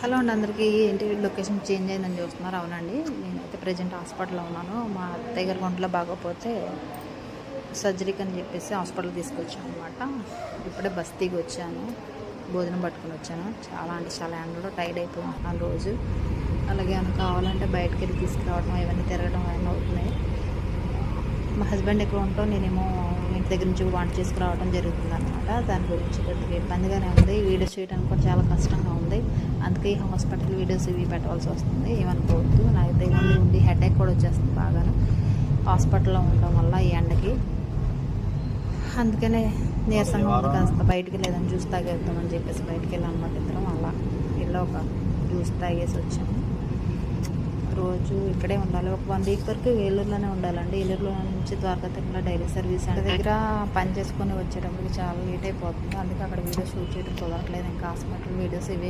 Hello అండి అందరికీ. ఏంటి లొకేషన్ చేంజ్ అయిందని చూస్తున్నారు? అవునండి, నేనైతే ప్రజెంట్ హాస్పిటల్లో ఉన్నాను. మా అత్తయ్య గారి ఒంట్లో బాగోపోతే సర్జరీకి అని చెప్పేసి హాస్పిటల్ తీసుకొచ్చాను అనమాట. ఇప్పుడే బస్ దిగి వచ్చాను, భోజనం పట్టుకుని వచ్చాను. చాలా అంటే చాలా ఎండలో టైర్డ్ అయిపోతున్నాను రోజు. అలాగే ఏమైనా కావాలంటే బయటకు వెళ్ళి తీసుకురావడం, ఇవన్నీ తిరగడం అవన్నీ అవుతున్నాయి. మా హస్బెండ్ ఎక్కడ ఉంటాం, నేనేమో ఇంటి దగ్గర నుంచి వంట చేసుకురావడం జరుగుతుంది అనమాట. దాని గురించి కొద్దిగా ఇబ్బందిగానే ఉంది. వీడియోస్ చేయడానికి కూడా చాలా కష్టంగా ఉంది. అందుకే ఈ హాస్పిటల్ వీడియోస్ ఇవి పెట్టవలసి వస్తుంది. ఏమనుకోవద్దు. నాకైతే ఉండి హెడేక్ కూడా వచ్చేస్తుంది బాగాను హాస్పిటల్లో ఉండడం వల్ల ఈ ఎండకి. అందుకనే నీరసంగా ఉంది, కాస్త బయటికి లేదని జ్యూస్ తాగేద్దామని చెప్పేసి బయటికి వెళ్ళాం అనమాట. ఇద్దరం అలా ఇలా ఒక జ్యూస్ తాగేసి వచ్చాము. రోజు ఇక్కడే ఉండాలి. ఒక 1 వీక్ వరకు ఏలూరులోనే ఉండాలండి. ఏలూరులో నుంచి ద్వారకా తిరుమల డైలీ సర్వీస్ అంటే దగ్గర పని చేసుకొని వచ్చేటప్పటికి చాలా లేట్ అయిపోతుంది. అందుకే అక్కడ వీడియోస్ షూట్ చేయడం కుదరట్లేదు. ఇంకా హాస్పిటల్ వీడియోస్ ఇవే